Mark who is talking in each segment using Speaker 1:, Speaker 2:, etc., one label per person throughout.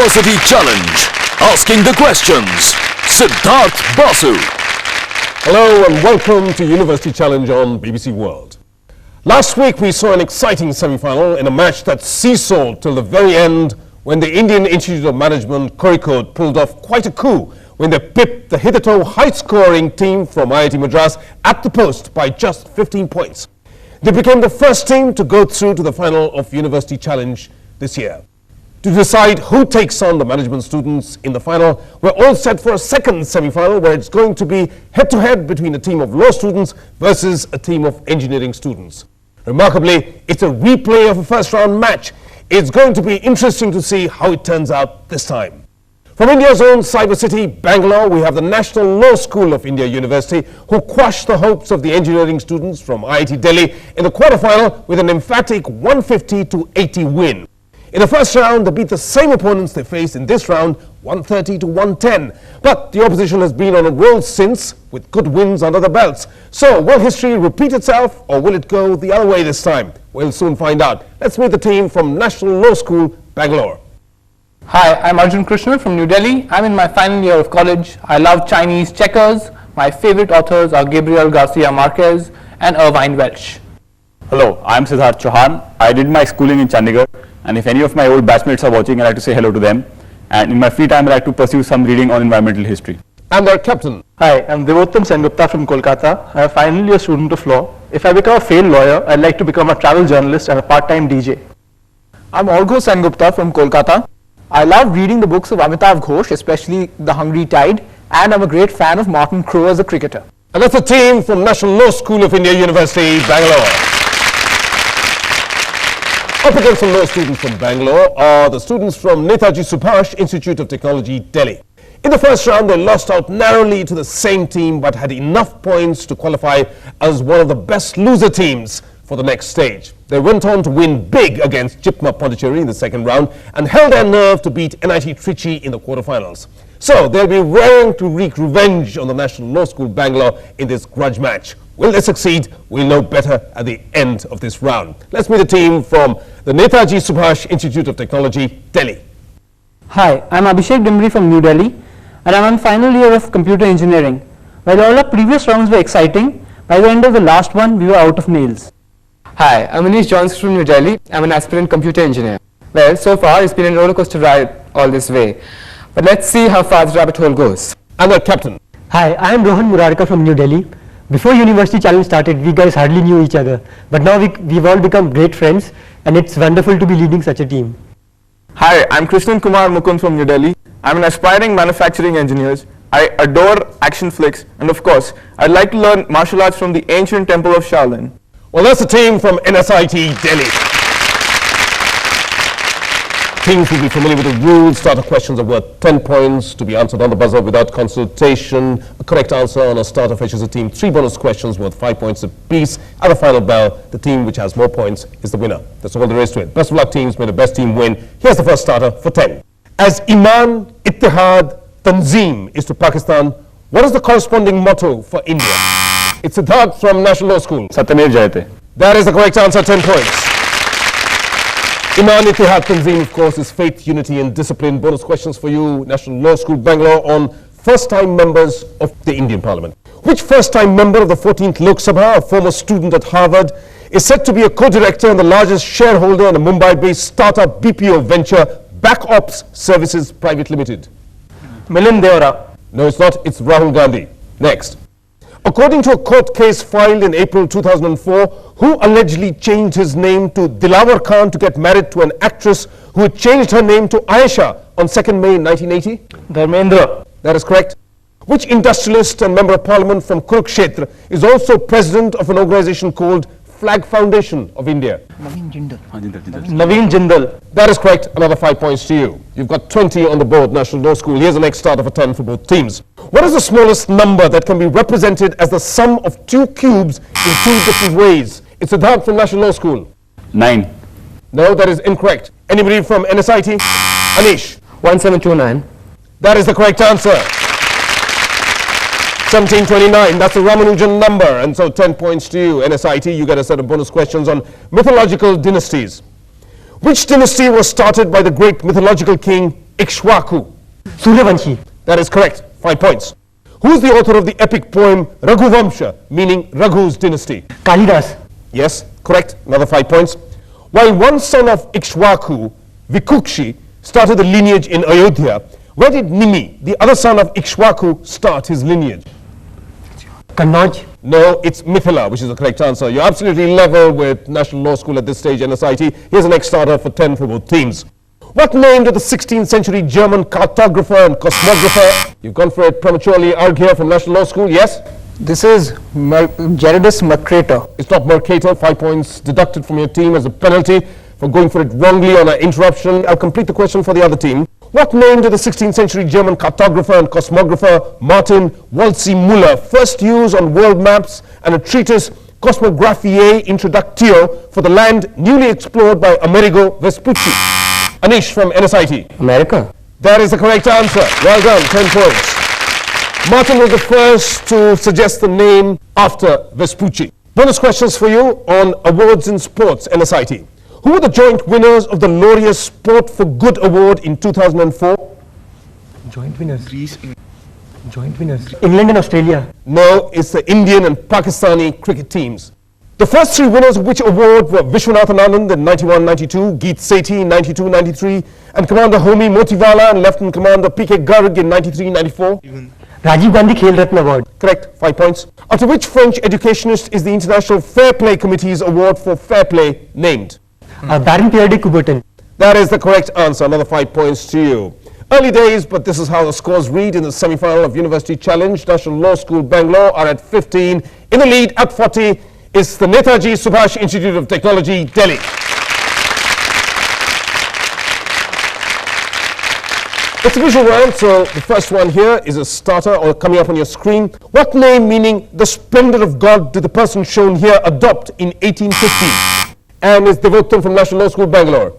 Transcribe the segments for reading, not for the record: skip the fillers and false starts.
Speaker 1: University Challenge. Asking the questions, Siddhartha Basu.
Speaker 2: Hello and welcome to University Challenge on BBC World. Last week we saw an exciting semi-final in a match that seesawed till the very end when the Indian Institute of Management, Kozhikode, pulled off quite a coup when they pipped the hitherto high-scoring team from IIT Madras at the post by just 15 points. They became the first team to go through to the final of University Challenge this year. To decide who takes on the management students in the final, we're all set for a second semi-final where it's going to be head-to-head between a team of law students versus a team of engineering students. Remarkably, it's a replay of a first-round match. It's going to be interesting to see how it turns out this time. From India's own cyber city, Bangalore, we have the National Law School of India University, who quashed the hopes of the engineering students from IIT Delhi in the quarterfinal with an emphatic 150-80 win. In the first round, they beat the same opponents they faced in this round, 130-110. But the opposition has been on a roll since, with good wins under the belts. So, will history repeat itself, or will it go the other way this time? We'll soon find out. Let's meet the team from National Law School, Bangalore.
Speaker 3: Hi, I'm Arjun Krishna from New Delhi. I'm in my final year of college. I love Chinese checkers. My favorite authors are Gabriel Garcia Marquez and Irvine Welsh.
Speaker 4: Hello, I'm Siddhartha Chauhan. I did my schooling in Chandigarh, and if any of my old batchmates are watching, I'd like to say hello to them. And in my free time, I'd like to pursue some reading on environmental history.
Speaker 2: And their captain.
Speaker 5: Hi, I'm Devottam Sengupta from Kolkata. I'm a final year student of law. If I become a failed lawyer, I'd like to become a travel journalist and a part-time DJ.
Speaker 6: I'm Orgho Sengupta from Kolkata. I love reading the books of Amitav Ghosh, especially The Hungry Tide, and I'm a great fan of Martin Crowe as a cricketer.
Speaker 2: And that's the team from National Law School of India University, Bangalore. Up against some law students from Bangalore are the students from Netaji Subhash Institute of Technology, Delhi. In the first round, they lost out narrowly to the same team but had enough points to qualify as one of the best loser teams for the next stage. They went on to win big against Jipma Pondicherry in the second round and held their nerve to beat NIT Trichy in the quarterfinals. So they'll be raring to wreak revenge on the National Law School Bangalore in this grudge match. Will they succeed? We'll know better at the end of this round. Let's meet the team from the Netaji Subhash Institute of Technology, Delhi.
Speaker 7: Hi, I'm Abhishek Dimbri from New Delhi, and I'm on final year of computer engineering. While all our previous rounds were exciting, by the end of the last one, we were out of nails.
Speaker 8: Hi, I'm Anish Johnson from New Delhi. I'm an aspirant computer engineer. Well, so far it's been a roller coaster ride all this way. But let's see how far the rabbit hole goes.
Speaker 2: And their captain.
Speaker 9: Hi, I am Rohan Murarka from New Delhi. Before University Challenge started, we guys hardly knew each other. But now we've all become great friends, and it's wonderful to be leading such a team.
Speaker 10: Hi, I'm Krishnan Kumar Mukund from New Delhi. I'm an aspiring manufacturing engineer. I adore action flicks, and of course, I'd like to learn martial arts from the ancient temple of Shaolin.
Speaker 2: Well, that's the team from NSIT, Delhi. Teams will be familiar with the rules. Starter questions are worth 10 points to be answered on the buzzer without consultation. A correct answer on a starter fetches a team 3 bonus questions worth 5 points apiece. At the final bell, the team which has more points is the winner. That's all there is to it. Best of luck, teams. May the best team win. Here's the first starter for 10. As Iman, Ittihad, Tanzeem is to Pakistan, what is the corresponding motto for India? It's Siddharth from National Law School.
Speaker 4: Satyamev Jayate.
Speaker 2: That is the correct answer, 10 points. Iman, Ittihad, Tanzeem, of course, is faith, unity and discipline. Bonus questions for you, National Law School, Bangalore, on first-time members of the Indian Parliament. Which first-time member of the 14th Lok Sabha, a former student at Harvard, is said to be a co-director and the largest shareholder in a Mumbai-based startup BPO venture, BackOps Services Private Limited?
Speaker 5: Milind Deora.
Speaker 2: No, it's not. It's Rahul Gandhi. Next. According to a court case filed in April 2004, who allegedly changed his name to Dilawar Khan to get married to an actress who had changed her name to Aisha on 2nd May 1980?
Speaker 5: Dharmendra.
Speaker 2: That is correct. Which industrialist and member of parliament from Kurukshetra is also president of an organization called Flag Foundation of India?
Speaker 5: Naveen Jindal.
Speaker 2: That is correct. Another 5 points to you. You've got 20 on the board, National Law School. Here's the next starter for 10 for both teams. What is the smallest number that can be represented as the sum of 2 cubes in 2 different ways? It's Siddharth from National Law School.
Speaker 4: 9.
Speaker 2: No, that is incorrect. Anybody from NSIT? Anish?
Speaker 8: 1729.
Speaker 2: That is the correct answer. 1729, that's a Ramanujan number, and so 10 points to you. NSIT, you get a set of bonus questions on mythological dynasties. Which dynasty was started by the great mythological king Ikshwaku?
Speaker 9: Suryavanshi.
Speaker 2: That is correct. 5 points. Who is the author of the epic poem Raghuvamsha, meaning Raghu's dynasty?
Speaker 9: Kalidas.
Speaker 2: Yes, correct. Another 5 points. While one son of Ikshwaku, Vikukshi, started the lineage in Ayodhya, where did Nimi, the other son of Ikshwaku, start his lineage?
Speaker 9: Kannauj.
Speaker 2: No, it's Mithila, which is the correct answer. You're absolutely level with National Law School at this stage, NSIT. Here's an X-starter for 10 for both teams. What name did the 16th century German cartographer and cosmographer? You've gone for it prematurely. Arghya from National Law School, yes?
Speaker 6: This is Gerardus Mercator.
Speaker 2: It's not Mercator. 5 points deducted from your team as a penalty for going for it wrongly on an interruption. I'll complete the question for the other team. What name did the 16th century German cartographer and cosmographer Martin Waldseemüller first use on world maps and a treatise Cosmographiae Introductio for the land newly explored by Amerigo Vespucci? Anish from NSIT.
Speaker 8: America.
Speaker 2: That is the correct answer. Well done, 10 points. Martin was the first to suggest the name after Vespucci. Bonus questions for you on awards in sports, NSIT. Who were the joint winners of the Laureus Sport for Good Award in 2004?
Speaker 9: Joint winners. Joint winners. England and Australia.
Speaker 2: No, it's the Indian and Pakistani cricket teams. The first three winners of which award were Vishwanathan Anand in 91-92, Geet Sethi in 92-93, and Commander Homi Motiwala and Lieutenant Commander P.K. Garg in 93-94.
Speaker 9: Rajiv Gandhi Khel Ratna Award.
Speaker 2: Correct, 5 points. After which French educationist is the International Fair Play Committee's award for fair play named?
Speaker 9: Baron Pierre de Coubertin.
Speaker 2: That is the correct answer. Another 5 points to you. Early days, but this is how the scores read in the semi-final of University Challenge. National Law School Bangalore are at 15. In the lead at 40 is the Netaji Subhash Institute of Technology, Delhi. It's a visual round, so the first one here is a starter or coming up on your screen. What name, meaning the splendor of God, did the person shown here adopt in 1850? And it's Devottam from National Law School, Bangalore.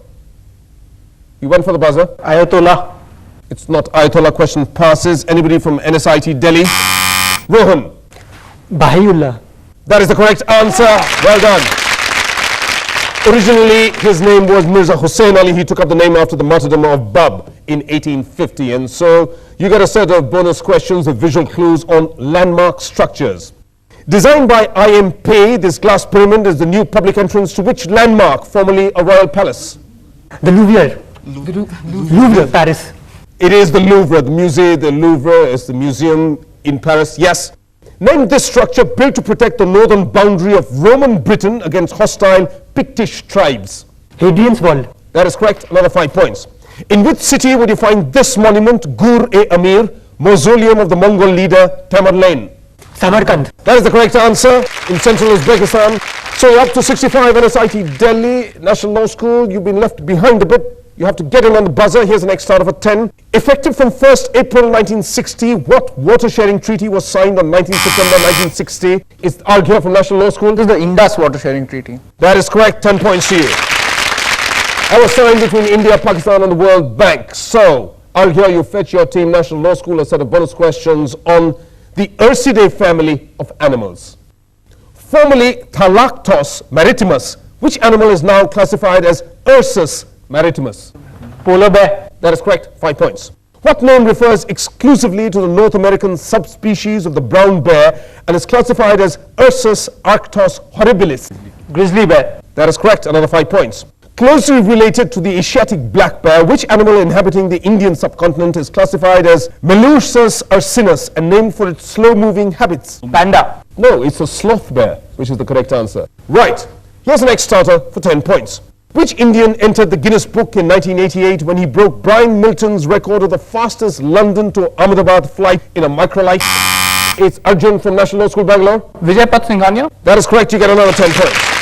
Speaker 2: You went for the buzzer.
Speaker 5: Ayatollah.
Speaker 2: It's not Ayatollah. Question passes. Anybody from NSIT Delhi? Rohan.
Speaker 9: Bahayullah.
Speaker 2: That is the correct answer. Well done. Originally, his name was Mirza Hussain Ali. He took up the name after the martyrdom of Bab in 1850. And so you get a set of bonus questions with visual clues on landmark structures. Designed by I.M. Pei, this glass pyramid is the new public entrance to which landmark, formerly a royal palace?
Speaker 9: The Louvre. Louvre, Paris.
Speaker 2: It is the Louvre. The Musée de Louvre is the museum in Paris. Yes. Name this structure built to protect the northern boundary of Roman Britain against hostile Pictish tribes.
Speaker 9: Hadrian's Wall.
Speaker 2: That is correct. Another 5 points. In which city would you find this monument, Gur-e-Amir, mausoleum of the Mongol leader Tamerlane?
Speaker 9: Samarkand.
Speaker 2: That is the correct answer. In central Uzbekistan. So you're up to 65, NSIT Delhi, National Law School. You've been left behind a bit. You have to get in on the buzzer. Here's the next starter for 10. Effective from 1st April 1960, what water-sharing treaty was signed on 19th September 1960? It's Arghya from National Law School.
Speaker 6: This is the Indus Water Sharing Treaty.
Speaker 2: That is correct. 10 points to you. That was signed between India, Pakistan and the World Bank. So, Arghya, you fetch your team, National Law School, a set of bonus questions on the Ursidae family of animals. Formerly Thalactos maritimus, which animal is now classified as Ursus maritimus?
Speaker 5: Polar bear.
Speaker 2: That is correct. 5 points. What name refers exclusively to the North American subspecies of the brown bear and is classified as Ursus arctos horribilis?
Speaker 5: Grizzly bear.
Speaker 2: That is correct. Another 5 points. Closely related to the Asiatic black bear, which animal inhabiting the Indian subcontinent is classified as Melusus ursinus and named for its slow-moving habits?
Speaker 5: Panda.
Speaker 2: No, it's a sloth bear, which is the correct answer. Right. Here's the next starter for 10 points. Which Indian entered the Guinness Book in 1988 when he broke Brian Milton's record of the fastest London to Ahmedabad flight in a microlight? It's Arjun from National Law School, Bangalore.
Speaker 3: Vijay Path Singhania.
Speaker 2: That is correct. You get another 10 points.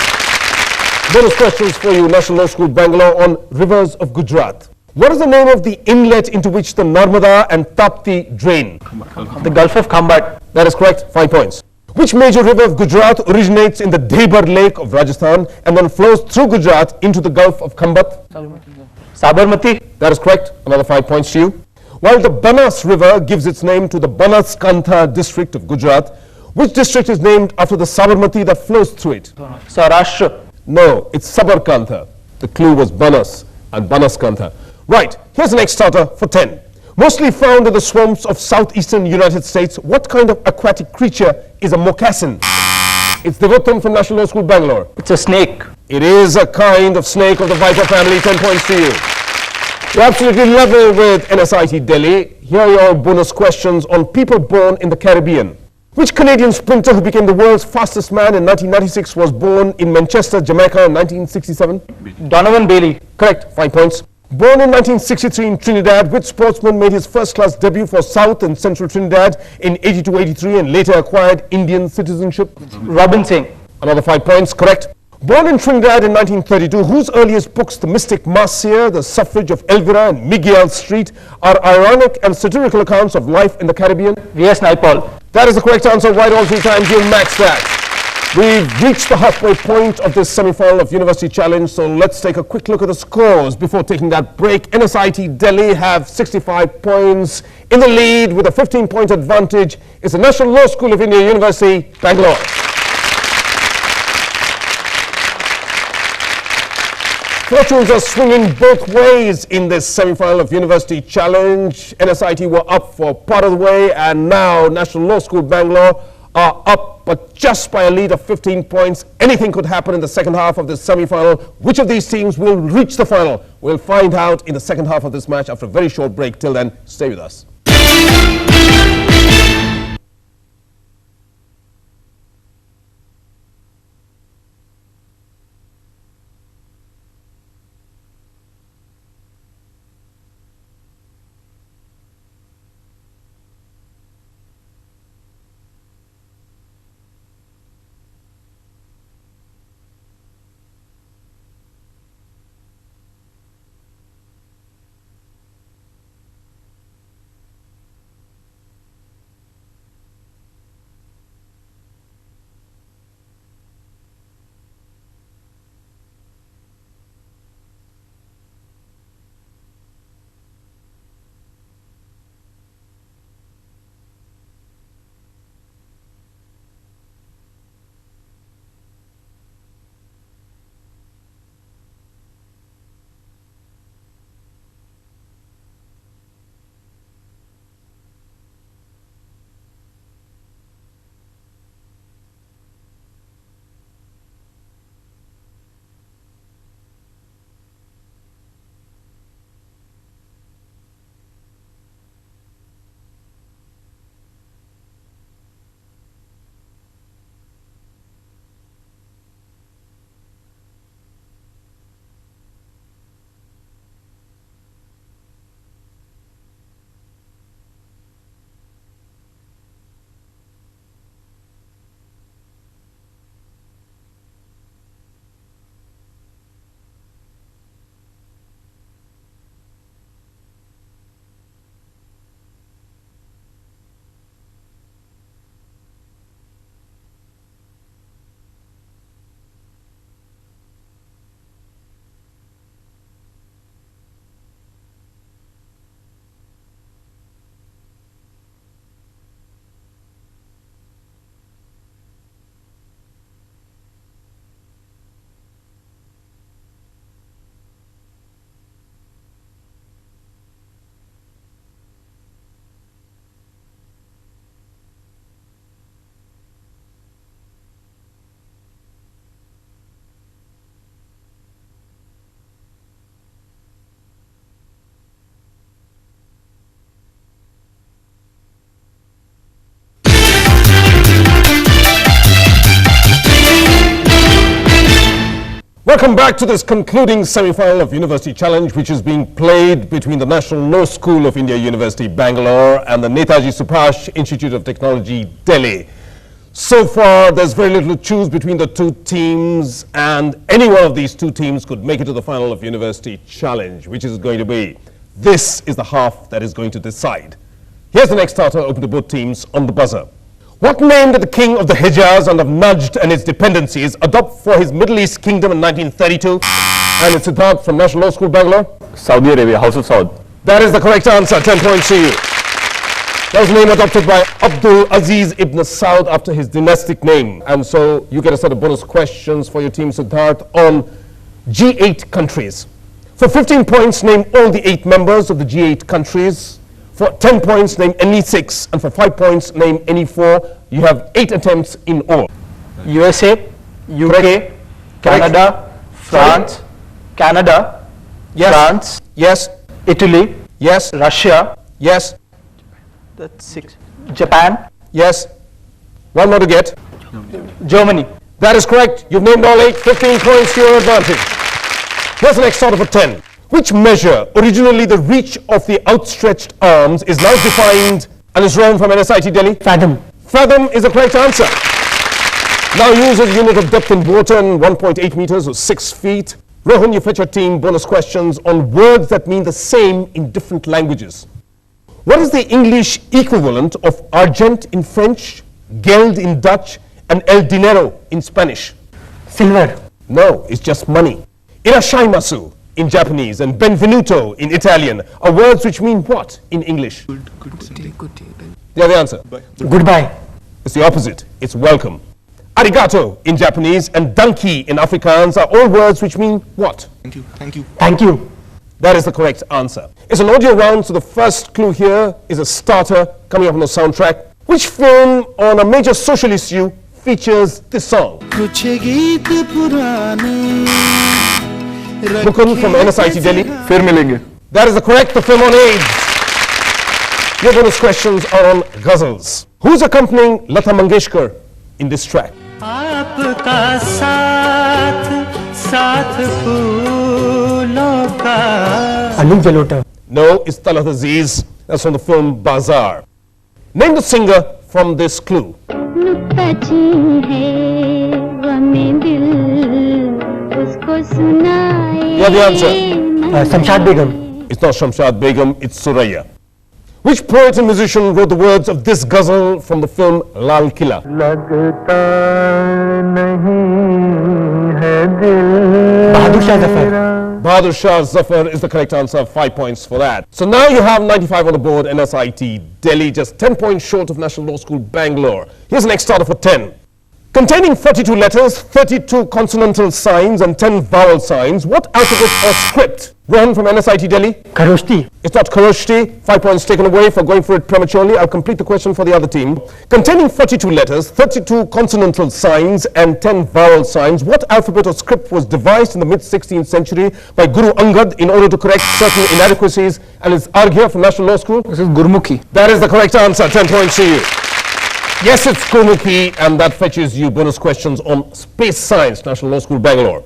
Speaker 2: Bonus questions for you, National Law School, Bangalore, on rivers of Gujarat. What is the name of the inlet into which the Narmada and Tapti drain?
Speaker 5: The Gulf of Khambat.
Speaker 2: That is correct. 5 points. Which major river of Gujarat originates in the Debar Lake of Rajasthan and then flows through Gujarat into the Gulf of Khambat?
Speaker 5: Sabarmati.
Speaker 2: That is correct. Another 5 points to you. While the Banas River gives its name to the Banaskantha district of Gujarat, which district is named after the Sabarmati that flows through it?
Speaker 5: Saurashtra.
Speaker 2: No, it's Sabarkantha. The clue was Banas and Banaskantha. Right, here's the next starter for 10. Mostly found in the swamps of southeastern United States, what kind of aquatic creature is a moccasin? It's Devottam from National Law School, Bangalore.
Speaker 6: It's a snake.
Speaker 2: It is a kind of snake of the viper family. 10 points to you. You're absolutely level with NSIT Delhi. Here are your bonus questions on people born in the Caribbean. Which Canadian sprinter who became the world's fastest man in 1996 was born in Manchester, Jamaica in 1967?
Speaker 6: Donovan Bailey.
Speaker 2: Correct, 5 points. Born in 1963 in Trinidad, which sportsman made his first-class debut for South and Central Trinidad in 82-83 and later acquired Indian citizenship?
Speaker 6: Robin Singh.
Speaker 2: Another 5 points, correct. Born in Trinidad in 1932, whose earliest books, The Mystic Marsyr, The Suffrage of Elvira, and Miguel Street, are ironic and satirical accounts of life in the Caribbean?
Speaker 6: V.S. Naipaul.
Speaker 2: That is the correct answer. Right all 3 times. You'll max that. We've reached the halfway point of this semi-final of University Challenge, so let's take a quick look at the scores before taking that break. NSIT Delhi have 65 points. In the lead with a 15-point advantage is the National Law School of India, University, Bangalore. Fortunes are swinging both ways in this semi-final of University Challenge. NSIT were up for part of the way, and now National Law School, Bangalore, are up, but just by a lead of 15 points. Anything could happen in the second half of this semi-final. Which of these teams will reach the final? We'll find out in the second half of this match after a very short break. Till then, stay with us. Welcome back to this concluding semi-final of University Challenge, which is being played between the National Law School of India, University, Bangalore, and the Netaji Subhash Institute of Technology, Delhi. So far, there's very little to choose between the two teams, and any one of these two teams could make it to the final of University Challenge, which is going to be. This is the half that is going to decide. Here's the next starter open to both teams on the buzzer. What name did the king of the Hijaz and of Najd and its dependencies adopt for his Middle East kingdom in 1932? And it's Siddhartha from National Law School, Bangalore.
Speaker 4: Saudi Arabia, House of Saud.
Speaker 2: That is the correct answer. 10 points to you. That was a name adopted by Abdul Aziz ibn Saud after his dynastic name. And so you get a set of bonus questions for your team, Siddhartha, on G8 countries. For 15 points, name all the 8 members of the G8 countries. For 10 points, name any 6. And for 5 points, name any 4. You have 8 attempts in all.
Speaker 5: USA, UK, Canada, France, Canada,
Speaker 2: Yes.
Speaker 5: France,
Speaker 2: Yes.
Speaker 5: Italy,
Speaker 2: Yes.
Speaker 5: Russia,
Speaker 2: Yes.
Speaker 5: that's 6, Japan,
Speaker 2: Yes. One more to get.
Speaker 5: Germany.
Speaker 2: That is correct. You've named all 8. 15 points to your advantage. Here's the next starter for 10. Which measure, originally the reach of the outstretched arms, is now defined and is drawn from NSIT Delhi?
Speaker 9: Fathom.
Speaker 2: Fathom is the correct answer. Now use as a unit of depth in water in 1.8 meters or 6 feet. Rohan, you fetch your team bonus questions on words that mean the same in different languages. What is the English equivalent of argent in French, geld in Dutch, and el dinero in Spanish?
Speaker 9: Silver.
Speaker 2: No, it's just money. Irashaimasu in Japanese and benvenuto in Italian are words which mean what in English? Yeah, the answer.
Speaker 9: Goodbye.
Speaker 2: It's the opposite. It's welcome. Arigato in Japanese and donkey in Afrikaans are all words which mean what?
Speaker 9: Thank you.
Speaker 2: That is the correct answer. It's an audio round, so the first clue here is a starter coming up on the soundtrack. Which film on a major social issue features this song? Mukund from NSIT Delhi.
Speaker 10: फिर मिलेंगे.
Speaker 2: That is the correct, the film on AIDS. Your bonus questions are on ghazals. Who's accompanying Lata Mangeshkar in this track?
Speaker 11: आपका साथ साथ फूलों का.
Speaker 9: Anup Jalota.
Speaker 2: No, it's Talat Aziz. That's from the film Bazaar. Name the singer from this clue. You have the answer.
Speaker 9: Shamshad Begum.
Speaker 2: It's not Shamshad Begum, it's Suraya. Which poet and musician wrote the words of this ghazal from the film Lal Killa?
Speaker 9: Bahadur Shah Zafar.
Speaker 2: Bahadur Shah Zafar is the correct answer. 5 points for that. So now you have 95 on the board. NSIT Delhi just 10 points short of National Law School Bangalore. Here's the next starter for 10. Containing 42 letters, 32 consonantal signs and 10 vowel signs, what alphabet or script? Rohan from NSIT Delhi.
Speaker 9: Kharoshti.
Speaker 2: It's not Kharoshti. 5 points taken away for going for it prematurely. I'll complete the question for the other team. Containing 42 letters, 32 consonantal signs and 10 vowel signs, what alphabet or script was devised in the mid-16th century by Guru Angad in order to correct certain inadequacies and is Arghya from National Law School?
Speaker 5: This is Gurmukhi.
Speaker 2: That is the correct answer. 10 points to you. Yes, it's Gurmukhi, and that fetches you bonus questions on space science, National Law School, Bangalore.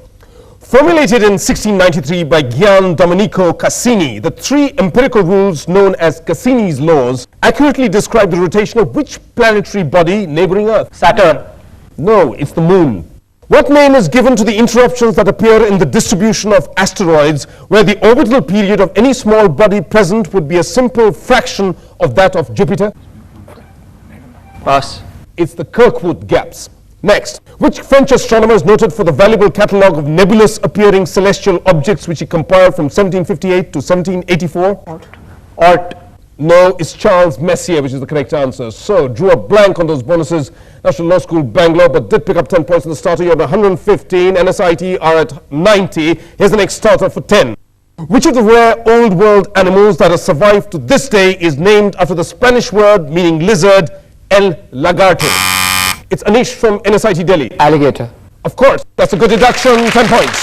Speaker 2: Formulated in 1693 by Gian Domenico Cassini, the 3 empirical rules known as Cassini's laws accurately describe the rotation of which planetary body neighboring Earth?
Speaker 5: Saturn.
Speaker 2: No, it's the Moon. What name is given to the interruptions that appear in the distribution of asteroids, where the orbital period of any small body present would be a simple fraction of that of Jupiter?
Speaker 5: Pass.
Speaker 2: It's the Kirkwood gaps. Next, which French astronomer is noted for the valuable catalogue of nebulous appearing celestial objects which he compiled from 1758 to 1784?
Speaker 5: Art.
Speaker 2: No, it's Charles Messier, which is the correct answer. So, drew a blank on those bonuses. National Law School Bangalore, but did pick up 10 points in the starter. You're at 115. NSIT are at 90. Here's the next starter for 10. Which of the rare old world animals that has survived to this day is named after the Spanish word meaning lizard, El Lagarto? It's Anish from NSIT Delhi.
Speaker 8: Alligator.
Speaker 2: Of course, that's a good deduction, 10 points.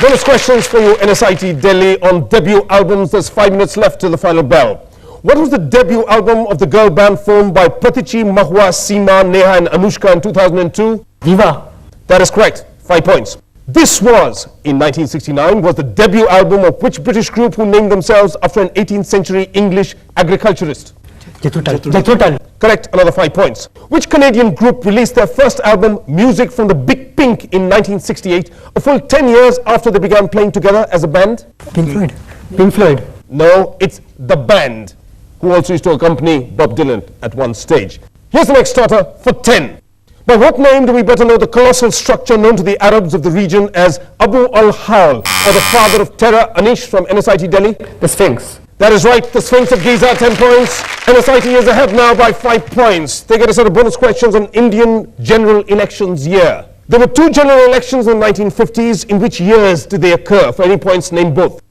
Speaker 2: Bonus questions for you, NSIT Delhi, on debut albums. There's 5 minutes left till the final bell. What was the debut album of the girl band formed by Pratichi, Mahua, Seema, Neha and Anushka in 2002?
Speaker 9: Viva.
Speaker 2: That is correct, 5 points. This was, in 1969, was the debut album of which British group who named themselves after an 18th century English agriculturist?
Speaker 9: Jethro Tull.
Speaker 2: Correct, another 5 points. Which Canadian group released their first album, Music from the Big Pink, in 1968, a full 10 years after they began playing together as a band?
Speaker 9: Pink Floyd. Pink Floyd.
Speaker 2: No, it's The Band, who also used to accompany Bob Dylan at one stage. Here's the next starter for 10. By what name do we better know the colossal structure known to the Arabs of the region as Abu al-Hal, or the father of terror? Anish from NSIT Delhi.
Speaker 8: The Sphinx.
Speaker 2: That is right, the Sphinx of Giza, 10 points. NSIT is ahead now by 5 points. They get a set of bonus questions on Indian general elections year. There were 2 general elections in the 1950s. In which years did they occur? For any points, name both.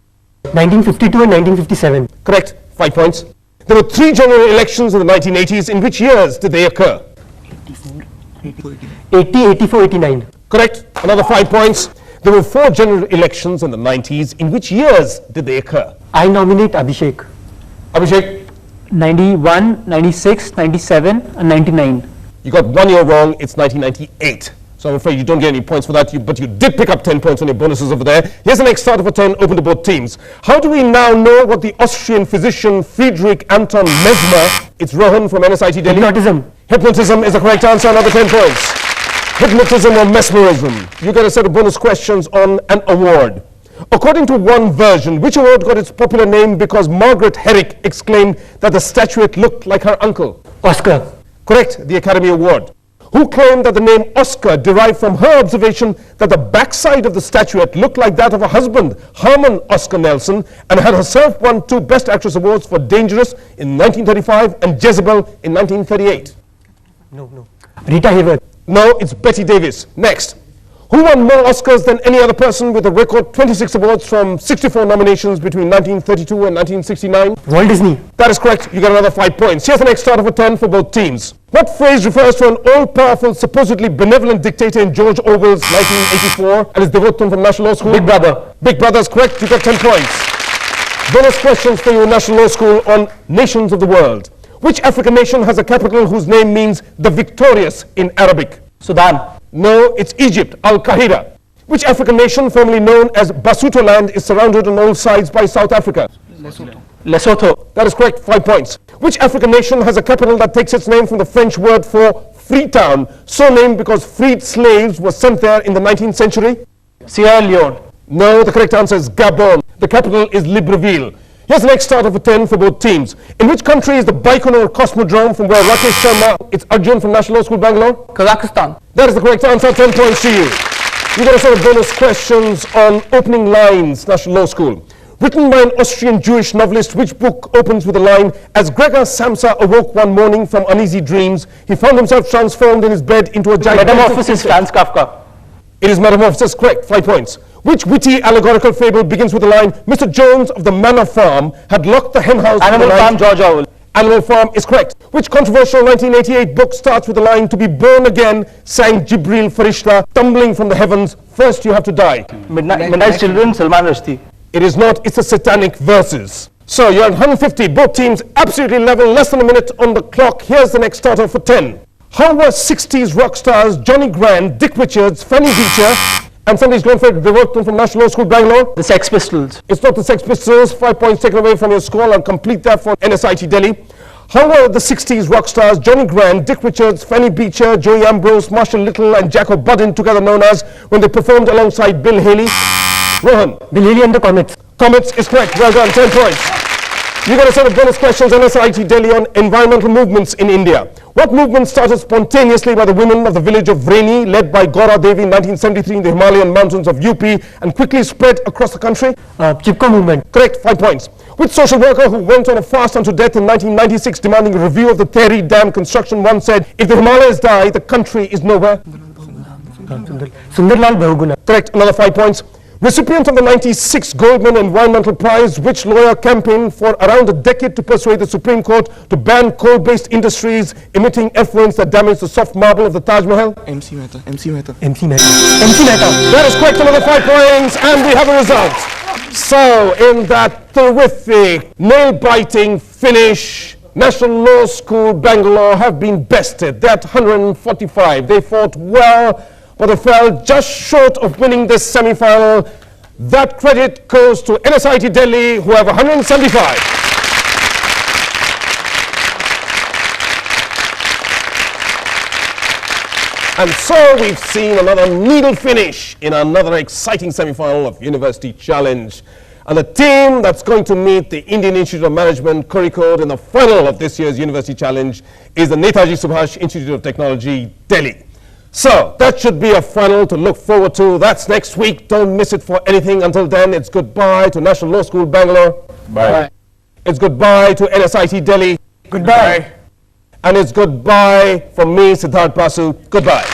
Speaker 9: 1952 and 1957.
Speaker 2: Correct. 5 points. There were 3 general elections in the 1980s. In which years did they occur?
Speaker 9: 80, 84, 89.
Speaker 2: Correct. Another 5 points. There were 4 general elections in the 90s. In which years did they occur?
Speaker 9: I nominate Abhishek.
Speaker 2: Abhishek?
Speaker 7: 91, 96, 97 and 99.
Speaker 2: You got 1 year wrong. It's 1998. So I'm afraid you don't get any points for that, but you did pick up 10 points on your bonuses over there. Here's the next starter for 10, open to both teams. How do we now know what the Austrian physician Friedrich Anton Mesmer, it's Rohan from NSIT Delhi.
Speaker 9: Hypnotism.
Speaker 2: Hypnotism is the correct answer, another 10 points. Hypnotism or mesmerism. You get a set of bonus questions on an award. According to one version, which award got its popular name because Margaret Herrick exclaimed that the statuette looked like her uncle?
Speaker 9: Oscar.
Speaker 2: Correct, the Academy Award. Who claimed that the name Oscar derived from her observation that the backside of the statuette looked like that of her husband, Herman Oscar Nelson, and had herself won 2 Best Actress Awards for Dangerous in 1935 and Jezebel in 1938.
Speaker 9: No. Rita Hayworth.
Speaker 2: No, it's Betty Davis. Next. Who won more Oscars than any other person with a record 26 awards from 64 nominations between 1932 and 1969?
Speaker 9: Walt Disney.
Speaker 2: That is correct. You get another 5 points. Here's the next starter for 10 for both teams. What phrase refers to an all-powerful, supposedly benevolent dictator in George Orwell's 1984 and is devoted from National Law School?
Speaker 9: Big Brother.
Speaker 2: Big Brother is correct. You got 10 points. Bonus questions for you in National Law School on nations of the world. Which African nation has a capital whose name means the victorious in Arabic?
Speaker 3: Sudan.
Speaker 2: No, it's Egypt, Al-Qahira. Which African nation, formerly known as Basuto land, is surrounded on all sides by South Africa?
Speaker 3: Lesotho.
Speaker 2: That is correct, 5 points. Which African nation has a capital that takes its name from the French word for Freetown, so named because freed slaves were sent there in the 19th century?
Speaker 3: Sierra Leone.
Speaker 2: No, the correct answer is Gabon. The capital is Libreville. Here's the next starter for 10 for both teams. In which country is the Baikonur Cosmodrome from where Rakesh Sharma, it's Arjun from National Law School, Bangalore?
Speaker 3: Kazakhstan.
Speaker 2: That is the correct answer, 10 points to you. You got a set of bonus questions on opening lines, National Law School. Written by an Austrian Jewish novelist, which book opens with the line, as Gregor Samsa awoke one morning from uneasy dreams, he found himself transformed in his bed into a gigantic...
Speaker 3: Metamorphosis, Franz Kafka.
Speaker 2: It is Metamorphosis, correct, 5 points. Which witty allegorical fable begins with the line, Mr. Jones of the Manor Farm had locked the henhouse...
Speaker 3: Animal Farm, George Orwell.
Speaker 2: Animal Farm is correct. Which controversial 1988 book starts with the line, to be born again, sang Jibril Farishta, tumbling from the heavens, first you have to die?
Speaker 3: Midnight Children, Salman Rushdie.
Speaker 2: It is not, it's the Satanic Verses. So you're at 150, both teams absolutely level, less than a minute on the clock. Here's the next starter for 10. How were 60s rock stars Johnny Grant, Dick Richards, Fanny Beecher, and somebody's going for it, they worked from National Law School, Bangalore?
Speaker 3: The Sex Pistols.
Speaker 2: It's not the Sex Pistols. 5 points taken away from your score. I'll complete that for NSIT Delhi. How were the 60s rock stars Johnny Grant, Dick Richards, Fanny Beecher, Joey Ambrose, Marshall Little, and Jack O'Budden, together known as, when they performed alongside Bill Haley? Rohan.
Speaker 9: Bill Haley and the Comets.
Speaker 2: Comets is correct. Well done. 10 points. You got a set of bonus questions on NSIT Delhi on environmental movements in India. What movement started spontaneously by the women of the village of Vreni, led by Gaura Devi in 1973 in the Himalayan mountains of UP, and quickly spread across the country?
Speaker 9: Chipko movement.
Speaker 2: Correct, 5 points. Which social worker who went on a fast unto death in 1996 demanding a review of the Tehri Dam construction once said, if the Himalayas die, the country is nowhere?
Speaker 9: Sundarlal Bahuguna.
Speaker 2: Correct, another 5 points. Recipient of the 96 Goldman Environmental Prize, which lawyer campaigned for around a decade to persuade the Supreme Court to ban coal-based industries emitting effluents that damage the soft marble of the Taj Mahal?
Speaker 10: MC Mehta. MC Mehta.
Speaker 9: MC Mehta. MC Mehta.
Speaker 2: That is correct, another 5 points, and we have a result. So, in that terrific, nail-biting finish, National Law School, Bangalore have been bested. They're at 145. They fought well, but they fell just short of winning this semi-final. That credit goes to NSIT Delhi, who have 175. And so we've seen another needle finish in another exciting semi-final of University Challenge. And the team that's going to meet the Indian Institute of Management, Kozhikode, in the final of this year's University Challenge is the Netaji Subhash Institute of Technology, Delhi. So that should be a final to look forward to. That's next week. Don't miss it for anything. Until then, it's goodbye to National Law School, Bangalore.
Speaker 4: Bye.
Speaker 2: It's goodbye to NSIT Delhi.
Speaker 3: Goodbye.
Speaker 2: And it's goodbye from me, Siddhartha Basu. Goodbye.